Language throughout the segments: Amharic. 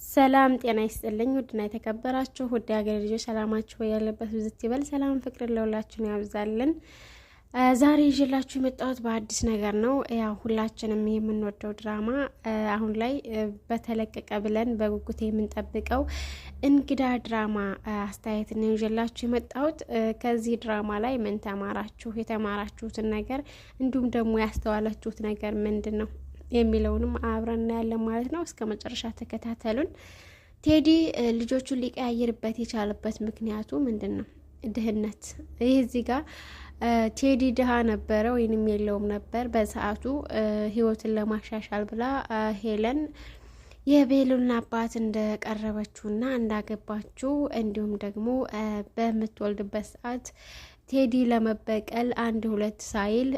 ሰላም ጤና ይስጥልኝ። ውድና የተከበራችሁ ውድ ሀገሬ ልጆች ሰላማችሁ ያለበት ብዝት ይበል። ሰላም ፍቅር ለሁላችን ያብዛልን። ዛሬ ይዤላችሁ የመጣሁት በአዲስ ነገር ነው። ያው ሁላችንም የምንወደው ድራማ አሁን ላይ በተለቀቀ ብለን በጉጉት የምንጠብቀው እንግዳ ድራማ አስተያየት ነው ይዤላችሁ የመጣሁት። ከዚህ ድራማ ላይ ምን ተማራችሁ? የተማራችሁትን ነገር እንዲሁም ደግሞ ያስተዋላችሁት ነገር ምንድን ነው የሚለውንም አብረን እናያለን ማለት ነው። እስከ መጨረሻ ተከታተሉን። ቴዲ ልጆቹን ሊቀያየርበት የቻለበት ምክንያቱ ምንድን ነው? ድህነት። ይህ እዚህ ጋር ቴዲ ድሃ ነበረ ወይንም የለውም ነበር በሰዓቱ። ህይወትን ለማሻሻል ብላ ሄለን የቤሉልን አባት እንደቀረበችውና እንዳገባችው እንዲሁም ደግሞ በምትወልድበት ሰዓት ቴዲ ለመበቀል አንድ ሁለት ሳይል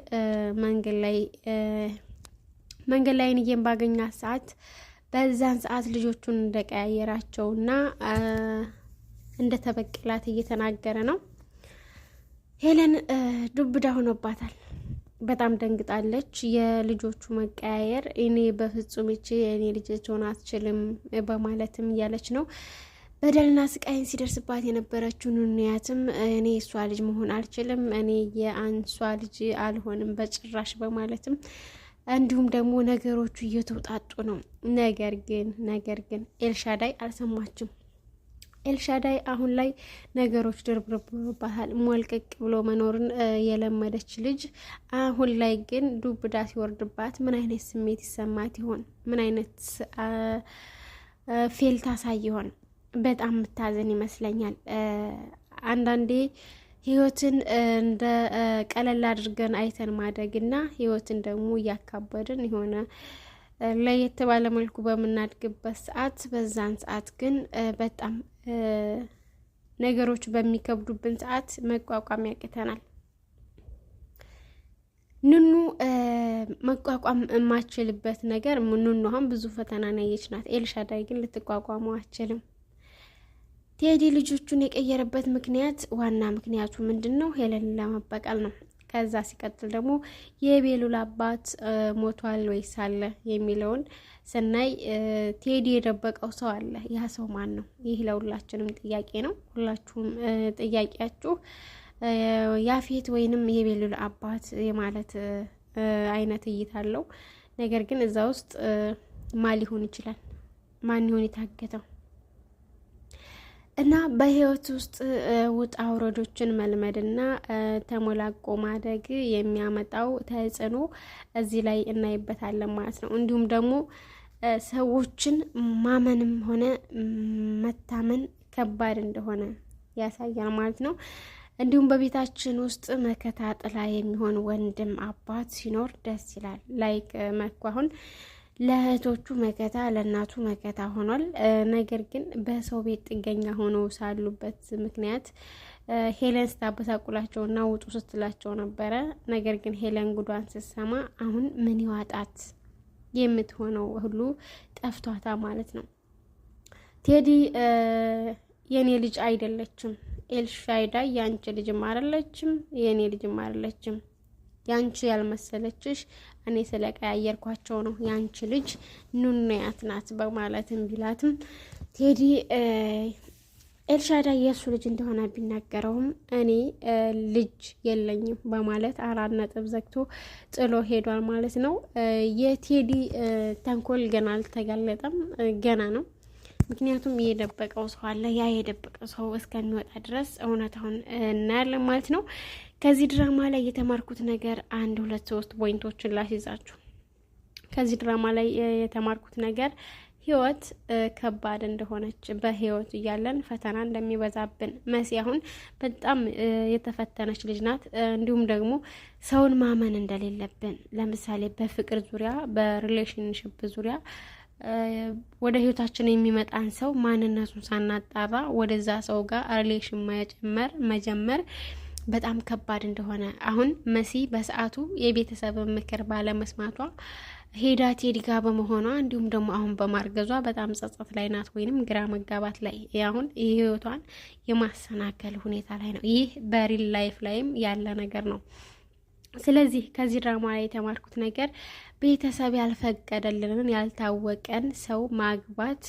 መንገድ ላይ ንየም ባገኛት ሰዓት በዛን ሰዓት ልጆቹን እንደቀያየራቸውና እንደተበቀላት እየተናገረ ነው። ሄለን ዱብዳ ሆኖባታል። በጣም ደንግጣለች። የልጆቹ መቀያየር እኔ በፍጹም እቺ የኔ ልጅ ሆና አትችልም በማለትም እያለች ነው። በደልና ስቃይን ሲደርስባት የነበረችው ኑንያትም እኔ እሷ ልጅ መሆን አልችልም፣ እኔ የአንሷ ልጅ አልሆንም በጭራሽ በማለትም እንዲሁም ደግሞ ነገሮቹ እየተውጣጡ ነው። ነገር ግን ኤልሻዳይ አልሰማችም። ኤልሻዳይ አሁን ላይ ነገሮች ድርብርብ ብሎባታል። ሞልቅቅ ብሎ መኖርን የለመደች ልጅ አሁን ላይ ግን ዱብዳ ሲወርድባት ምን አይነት ስሜት ይሰማት ይሆን? ምን አይነት ፌል ታሳይ ይሆን? በጣም የምታዘን ይመስለኛል። አንዳንዴ ህይወትን እንደ ቀለል አድርገን አይተን ማደግና ህይወትን ደግሞ እያካበድን የሆነ ለየት ባለ መልኩ በምናድግበት ሰዓት በዛን ሰዓት ግን በጣም ነገሮች በሚከብዱብን ሰዓት መቋቋም ያቅተናል። ኑኑ መቋቋም የማችልበት ነገር ኑኑ አሁን ብዙ ፈተና ያየች ናት። ኤልሻዳይ ግን ልትቋቋመው አትችልም። ቴዲ ልጆቹን የቀየረበት ምክንያት ዋና ምክንያቱ ምንድን ነው? ሄለንን ለመበቀል ነው። ከዛ ሲቀጥል ደግሞ የቤሉል አባት ሞቷል ወይስ አለ የሚለውን ስናይ ቴዲ የደበቀው ሰው አለ። ያ ሰው ማን ነው? ይህ ለሁላችንም ጥያቄ ነው። ሁላችሁም ጥያቄያችሁ ያፌት ወይንም የቤሉል አባት የማለት አይነት እይታ አለው። ነገር ግን እዛ ውስጥ ማን ሊሆን ይችላል? ማን ይሆን የታገተው? እና በህይወት ውስጥ ውጣ ውረዶችን መልመድና ተሞላቆ ማደግ የሚያመጣው ተጽዕኖ እዚህ ላይ እናይበታለን ማለት ነው። እንዲሁም ደግሞ ሰዎችን ማመንም ሆነ መታመን ከባድ እንደሆነ ያሳያል ማለት ነው። እንዲሁም በቤታችን ውስጥ መከታ ጥላ የሚሆን ወንድም አባት ሲኖር ደስ ይላል። ላይክ መኩ አሁን ለእህቶቹ መከታ ለእናቱ መከታ ሆኗል። ነገር ግን በሰው ቤት ጥገኛ ሆነው ሳሉበት ምክንያት ሄለን ስታበሳቁላቸውና ውጡ ስትላቸው ነበረ። ነገር ግን ሄለን ጉዷን ስትሰማ አሁን ምን ይዋጣት የምትሆነው ሁሉ ጠፍቷታ ማለት ነው። ቴዲ የኔ ልጅ አይደለችም፣ ኤልሻዳይ ያንቺ ልጅም አይደለችም፣ የኔ ልጅም አይደለችም፣ ያንቺ ያልመሰለችሽ እኔ ስለቀያየርኳቸው ነው፣ ያንቺ ልጅ ኑንያት ናት በማለትም ቢላትም ቴዲ ኤልሻዳይ የእሱ ልጅ እንደሆነ ቢናገረውም እኔ ልጅ የለኝም በማለት 4 ነጥብ ዘግቶ ጥሎ ሄዷል ማለት ነው። የቴዲ ተንኮል ገና አልተጋለጠም፣ ገና ነው። ምክንያቱም የደበቀው ሰው አለ። ያ የደበቀው ሰው እስከሚወጣ ድረስ እውነታውን እናያለን ማለት ነው። ከዚህ ድራማ ላይ የተማርኩት ነገር 1 2 3 ፖይንቶችን ላስይዛችሁ። ከዚህ ድራማ ላይ የተማርኩት ነገር ህይወት ከባድ እንደሆነች፣ በህይወት እያለን ፈተና እንደሚበዛብን። መሲ አሁን በጣም የተፈተነች ልጅ ናት። እንዲሁም ደግሞ ሰውን ማመን እንደሌለብን፣ ለምሳሌ በፍቅር ዙሪያ በሪሌሽንሽፕ ዙሪያ ወደ ህይወታችን የሚመጣን ሰው ማንነቱን ሳናጣራ ወደዛ ሰው ጋር ሪሌሽን መጀመር በጣም ከባድ እንደሆነ አሁን መሲ በሰዓቱ የቤተሰብ ምክር ባለመስማቷ ሄዳ ቴዲ ጋር በመሆኗ እንዲሁም ደግሞ አሁን በማርገዟ በጣም ጸጸት ላይ ናት፣ ወይንም ግራ መጋባት ላይ አሁን የህይወቷን የማሰናከል ሁኔታ ላይ ነው። ይህ በሪል ላይፍ ላይም ያለ ነገር ነው። ስለዚህ ከዚህ ድራማ ላይ የተማርኩት ነገር ቤተሰብ ያልፈቀደልንን ያልታወቀን ሰው ማግባት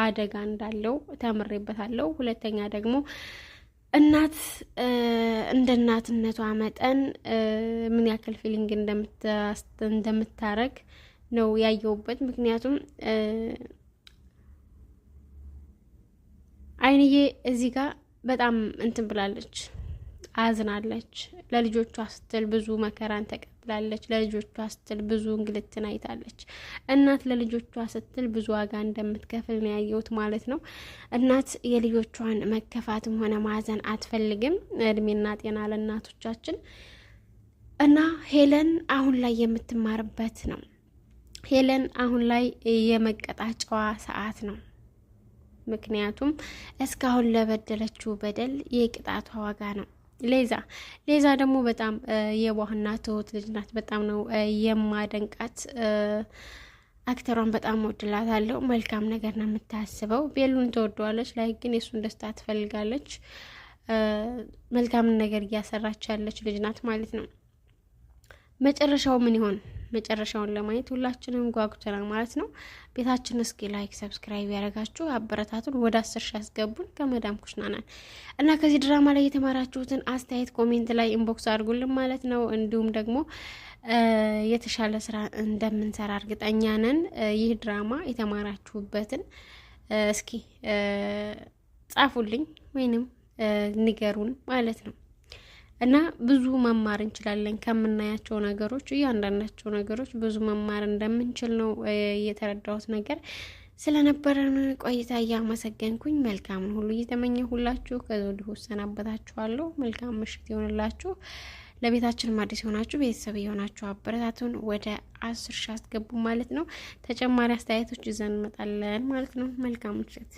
አደጋ እንዳለው ተምሬበታለሁ። ሁለተኛ ደግሞ እናት እንደ እናትነቷ መጠን ምን ያክል ፊሊንግ እንደምታረግ ነው ያየውበት። ምክንያቱም አይንዬ እዚህ ጋር በጣም እንትን ብላለች፣ አዝናለች። ለልጆቿ ስትል ብዙ መከራን ተቀብላለች። ለልጆቿ ስትል ብዙ እንግልትን አይታለች። እናት ለልጆቿ ስትል ብዙ ዋጋ እንደምትከፍል ነው ያየሁት ማለት ነው። እናት የልጆቿን መከፋትም ሆነ ማዘን አትፈልግም። እድሜና ጤና ለእናቶቻችን። እና ሄለን አሁን ላይ የምትማርበት ነው። ሄለን አሁን ላይ የመቀጣጫዋ ሰዓት ነው። ምክንያቱም እስካሁን ለበደለችው በደል የቅጣቷ ዋጋ ነው። ሌዛ ደግሞ በጣም የዋህና ትሁት ልጅ ናት። በጣም ነው የማደንቃት። አክተሯን በጣም ወድላታለሁ። መልካም ነገር ነው የምታስበው። ቤሉን ትወደዋለች፣ ላይ ግን የሱን ደስታ ትፈልጋለች። መልካም ነገር እያሰራች ያለች ልጅ ናት ማለት ነው። መጨረሻው ምን ይሆን? መጨረሻውን ለማየት ሁላችንም ጓጉተናል ማለት ነው። ቤታችን እስኪ ላይክ ሰብስክራይብ ያደረጋችሁ አበረታቱን፣ ወደ 10 ሺህ ያስገቡን። ከመዳም ኩሽና ነን እና ከዚህ ድራማ ላይ የተማራችሁትን አስተያየት ኮሜንት ላይ ኢንቦክስ አድርጉልን ማለት ነው። እንዲሁም ደግሞ የተሻለ ስራ እንደምንሰራ እርግጠኛ ነን። ይህ ድራማ የተማራችሁበትን እስኪ ጻፉልኝ ወይንም ንገሩን ማለት ነው። እና ብዙ መማር እንችላለን ከምናያቸው ነገሮች፣ እያንዳንዳቸው ነገሮች ብዙ መማር እንደምንችል ነው የተረዳሁት ነገር። ስለነበረን ቆይታ እያመሰገንኩኝ መልካምን ሁሉ እየተመኘሁላችሁ ከወዲሁ ሰናበታችኋለሁ። መልካም ምሽት ይሆንላችሁ። ለቤታችን አዲስ የሆናችሁ ቤተሰብ የሆናችሁ አበረታቱን፣ ወደ 10 ሺህ አስገቡ ማለት ነው። ተጨማሪ አስተያየቶች ይዘን እንመጣለን ማለት ነው። መልካም ምሽት።